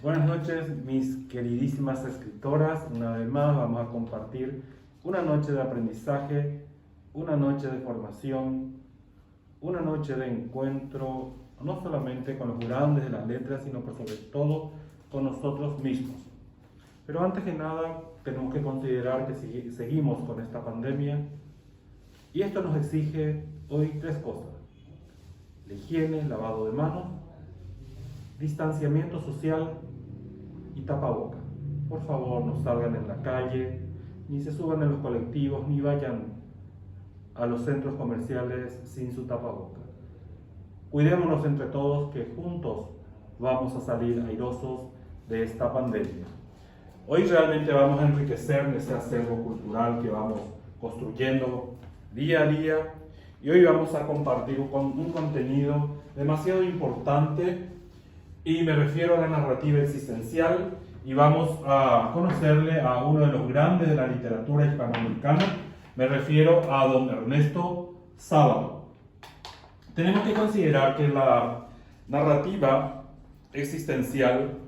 Buenas noches, mis queridísimas escritoras. Una vez más vamos a compartir una noche de aprendizaje, una noche de formación, una noche de encuentro, no solamente con los grandes de las letras, sino por sobre todo con nosotros mismos. Pero antes que nada, tenemos que considerar que seguimos con esta pandemia y esto nos exige hoy tres cosas: la higiene, lavado de manos, distanciamiento social y tapaboca. Por favor, no salgan en la calle, ni se suban en los colectivos, ni vayan a los centros comerciales sin su tapaboca. Cuidémonos entre todos, que juntos vamos a salir airosos de esta pandemia. Hoy realmente vamos a enriquecer ese acervo cultural que vamos construyendo día a día, y hoy vamos a compartir un contenido demasiado importante, y me refiero a la narrativa existencial, y vamos a conocerle a uno de los grandes de la literatura hispanoamericana. Me refiero a don Ernesto Sábato. Tenemos que considerar que la narrativa existencial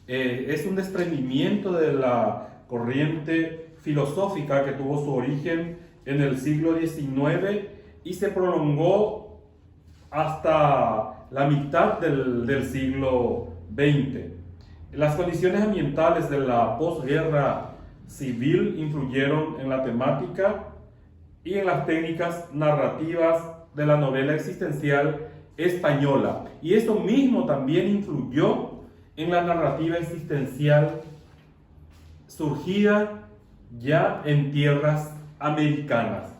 es un desprendimiento de la corriente filosófica que tuvo su origen en el siglo XIX y se prolongó hasta la mitad del siglo XX. Las condiciones ambientales de la posguerra civil influyeron en la temática y en las técnicas narrativas de la novela existencial española. Y esto mismo también influyó en la narrativa existencial surgida ya en tierras americanas.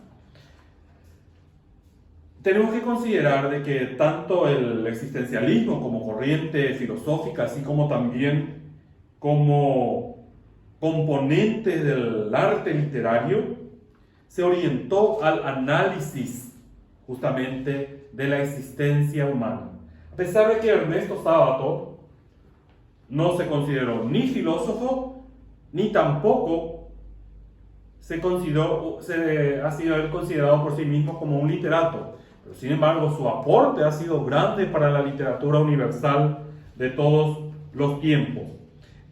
Tenemos que considerar de que tanto el existencialismo como corriente filosófica, así como también como componente del arte literario, se orientó al análisis justamente de la existencia humana. A pesar de que Ernesto Sábato no se consideró ni filósofo, ni tampoco ha sido considerado por sí mismo como un literato. Pero sin embargo, su aporte ha sido grande para la literatura universal de todos los tiempos.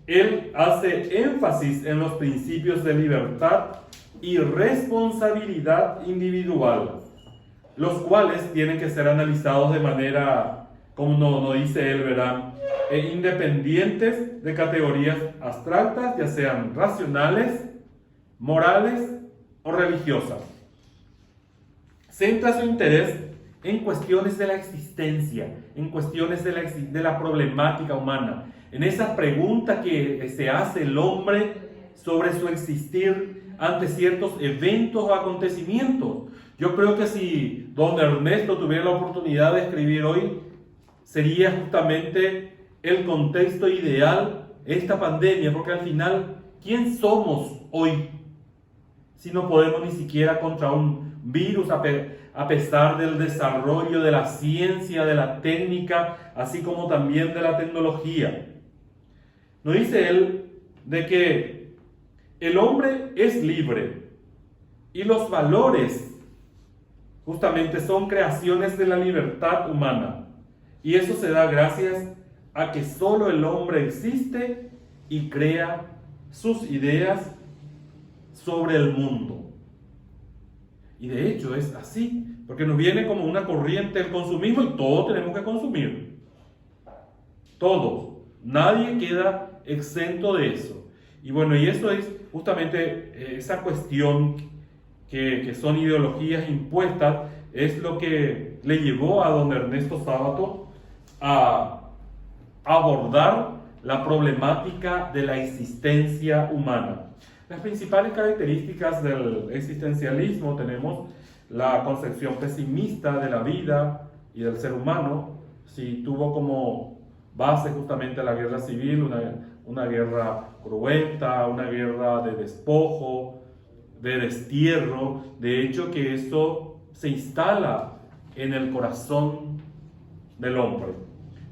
Él hace énfasis en los principios de libertad y responsabilidad individual, los cuales tienen que ser analizados de manera, como no dice él, ¿verdad?, independientes de categorías abstractas, ya sean racionales, morales o religiosas. Centra su interés en cuestiones de la existencia, en cuestiones de la problemática humana, en esa pregunta que se hace el hombre sobre su existir ante ciertos eventos o acontecimientos. Yo creo que si don Ernesto tuviera la oportunidad de escribir hoy, sería justamente el contexto ideal, esta pandemia, porque al final, ¿quién somos hoy si no podemos ni siquiera contra un virus, a pesar del desarrollo de la ciencia, de la técnica, así como también de la tecnología? Nos dice él de que el hombre es libre y los valores justamente son creaciones de la libertad humana, y eso se da gracias a que solo el hombre existe y crea sus ideas sobre el mundo. Y de hecho es así, porque nos viene como una corriente el consumismo y todos tenemos que consumir. Todos. Nadie queda exento de eso. Y bueno, y eso es justamente esa cuestión que son ideologías impuestas, es lo que le llevó a don Ernesto Sábato a abordar la problemática de la existencia humana. Las principales características del existencialismo: tenemos la concepción pesimista de la vida y del ser humano. Si tuvo como base justamente la guerra civil, una guerra cruenta, una guerra de despojo, de destierro. De hecho, que eso se instala en el corazón del hombre.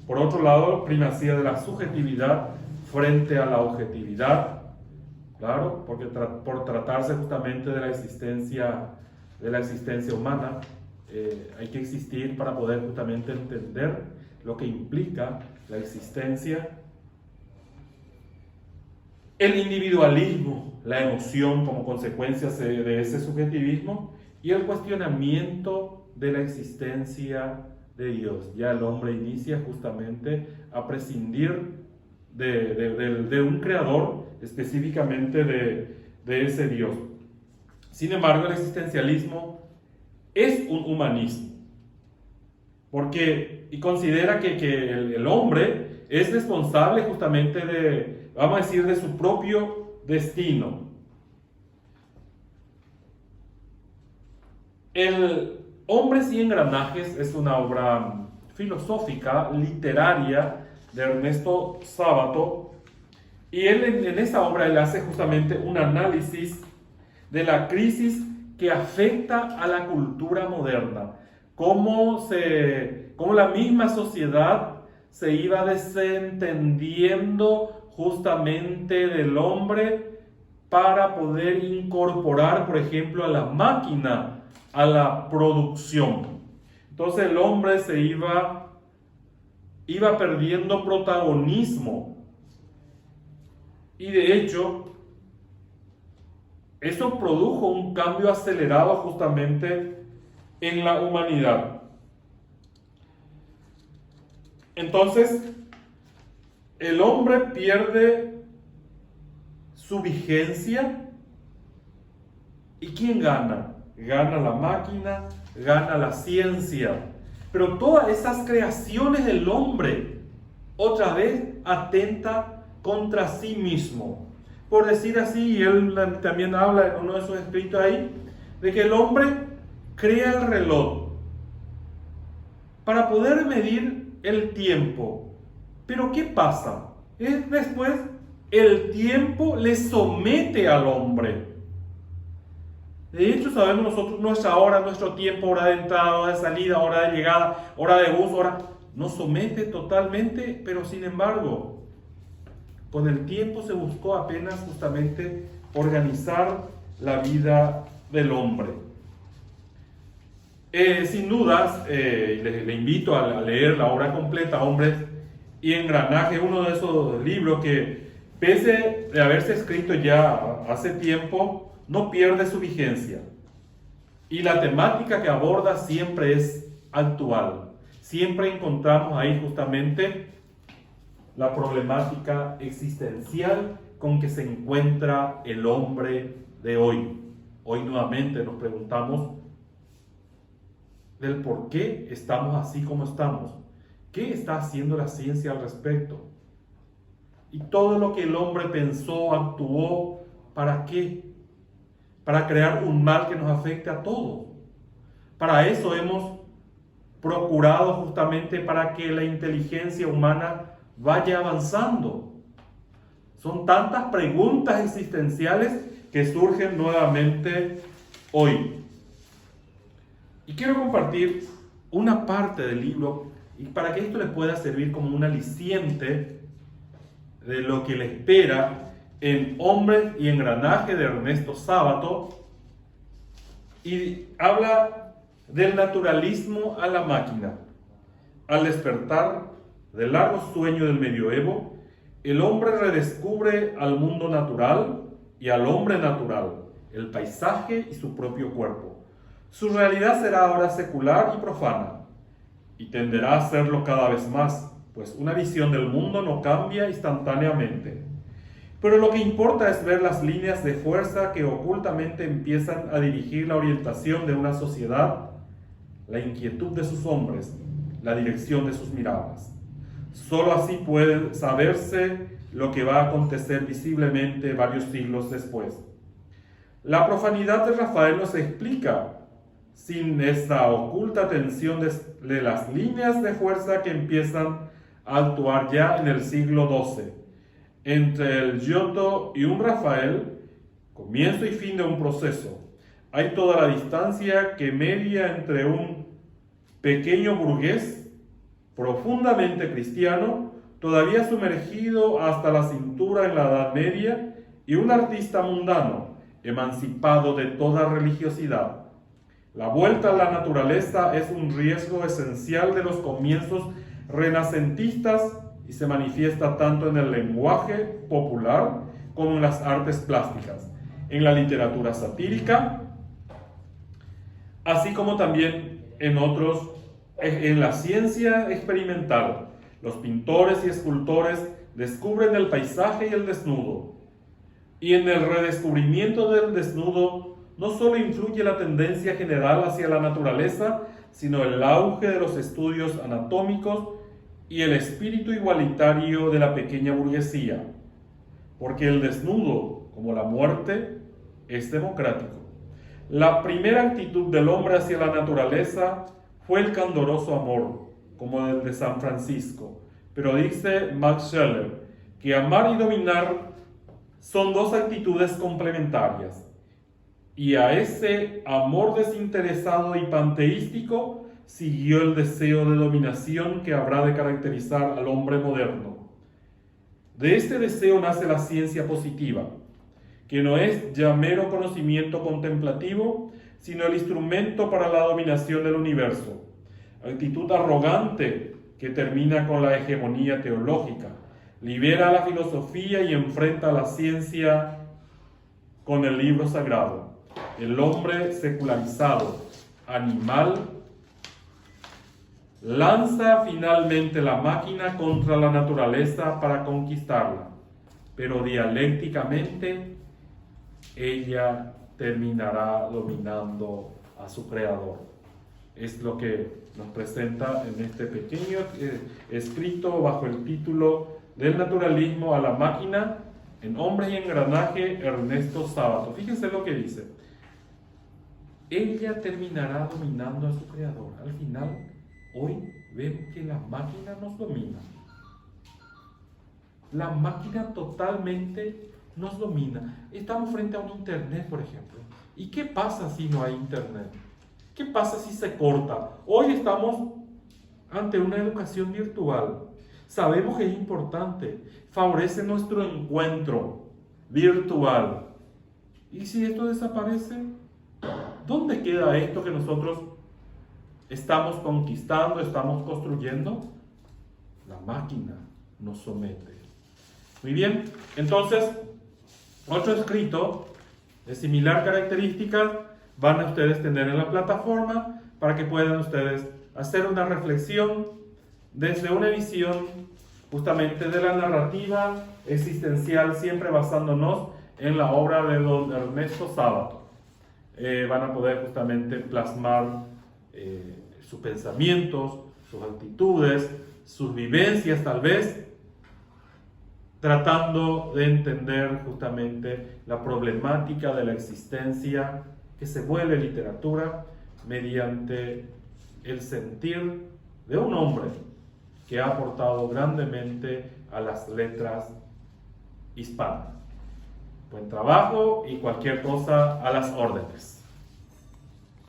Por otro lado, primacía de la subjetividad frente a la objetividad. Claro, porque por tratarse justamente de la existencia humana, hay que existir para poder justamente entender lo que implica la existencia el individualismo, la emoción como consecuencia de ese subjetivismo, y el cuestionamiento de la existencia de Dios. Ya el hombre inicia justamente a prescindir de un creador, específicamente de ese Dios. Sin embargo, el existencialismo es un humanismo, porque y considera que el hombre es responsable justamente vamos a decir, de su propio destino. El Hombres y Engranajes es una obra filosófica, literaria, de Ernesto Sábato, y él en esa obra él hace justamente un análisis de la crisis que afecta a la cultura moderna, cómo la misma sociedad se iba desentendiendo justamente del hombre para poder incorporar, por ejemplo, a la máquina a la producción. Entonces el hombre se iba perdiendo protagonismo, y de hecho eso produjo un cambio acelerado justamente en la humanidad. Entonces el hombre pierde su vigencia, ¿y quién gana? Gana la máquina, gana la ciencia. Pero todas esas creaciones del hombre, otra vez, atenta contra sí mismo. Por decir así, y él también habla en uno de sus escritos ahí, de que el hombre crea el reloj para poder medir el tiempo. Pero ¿qué pasa? Después, el tiempo le somete al hombre. De hecho, sabemos nosotros nuestra hora, nuestro tiempo, hora de entrada, hora de salida, hora de llegada, hora de bus, nos somete totalmente, pero sin embargo, con el tiempo se buscó apenas justamente organizar la vida del hombre. Sin dudas, le invito a leer la obra completa, Hombres y Engranajes, uno de esos libros que, pese de haberse escrito ya hace tiempo, no pierde su vigencia. Y la temática que aborda siempre es actual. Siempre encontramos ahí justamente la problemática existencial con que se encuentra el hombre de hoy. Hoy nuevamente nos preguntamos del por qué estamos así como estamos. ¿Qué está haciendo la ciencia al respecto? Y todo lo que el hombre pensó, actuó, ¿para qué? Para crear un mal que nos afecte a todos. Para eso hemos procurado justamente para que la inteligencia humana vaya avanzando. Son tantas preguntas existenciales que surgen nuevamente hoy. Y quiero compartir una parte del libro y para que esto les pueda servir como un aliciente de lo que le espera en Hombres y Engranaje de Ernesto Sábato, y habla del naturalismo a la máquina. Al despertar del largo sueño del medioevo, el hombre redescubre al mundo natural y al hombre natural, el paisaje y su propio cuerpo. Su realidad será ahora secular y profana, y tenderá a serlo cada vez más, pues una visión del mundo no cambia instantáneamente. Pero lo que importa es ver las líneas de fuerza que ocultamente empiezan a dirigir la orientación de una sociedad, la inquietud de sus hombres, la dirección de sus miradas. Solo así puede saberse lo que va a acontecer visiblemente varios siglos después. La profanidad de Rafael no se explica sin esta oculta tensión de las líneas de fuerza que empiezan a actuar ya en el siglo XII. Entre el Giotto y un Rafael, comienzo y fin de un proceso. Hay toda la distancia que media entre un pequeño burgués profundamente cristiano, todavía sumergido hasta la cintura en la Edad Media, y un artista mundano, emancipado de toda religiosidad. La vuelta a la naturaleza es un riesgo esencial de los comienzos renacentistas y se manifiesta tanto en el lenguaje popular como en las artes plásticas, en la literatura satírica, así como también en la ciencia experimental. Los pintores y escultores descubren el paisaje y el desnudo. Y en el redescubrimiento del desnudo no solo influye la tendencia general hacia la naturaleza, sino el auge de los estudios anatómicos y el espíritu igualitario de la pequeña burguesía. Porque el desnudo, como la muerte, es democrático. La primera actitud del hombre hacia la naturaleza fue el candoroso amor, como el de San Francisco. Pero dice Max Scheler que amar y dominar son dos actitudes complementarias. Y a ese amor desinteresado y panteístico siguió el deseo de dominación que habrá de caracterizar al hombre moderno. De este deseo nace la ciencia positiva, que no es ya mero conocimiento contemplativo, sino el instrumento para la dominación del universo. Actitud arrogante que termina con la hegemonía teológica, libera a la filosofía y enfrenta a la ciencia con el libro sagrado. El hombre secularizado, animal, lanza finalmente la máquina contra la naturaleza para conquistarla, pero dialécticamente ella terminará dominando a su creador. Es lo que nos presenta en este pequeño escrito bajo el título Del naturalismo a la máquina, en Hombres y Engranaje, Ernesto Sábato. Fíjense lo que dice. Ella terminará dominando a su creador. Al final, hoy vemos que la máquina nos domina. La máquina totalmente nos domina. Estamos frente a un internet, por ejemplo. ¿Y qué pasa si no hay internet? ¿Qué pasa si se corta? Hoy estamos ante una educación virtual. Sabemos que es importante. Favorece nuestro encuentro virtual. ¿Y si esto desaparece? ¿Dónde queda esto que nosotros estamos conquistando, estamos construyendo? La máquina nos somete. Muy bien, entonces, otro escrito de similar característica van a ustedes tener en la plataforma para que puedan ustedes hacer una reflexión desde una visión justamente de la narrativa existencial, siempre basándonos en la obra de don Ernesto Sábato. Van a poder justamente plasmar sus pensamientos, sus actitudes, sus vivencias tal vez, tratando de entender justamente la problemática de la existencia que se vuelve literatura mediante el sentir de un hombre que ha aportado grandemente a las letras hispanas. Buen trabajo y cualquier cosa a las órdenes.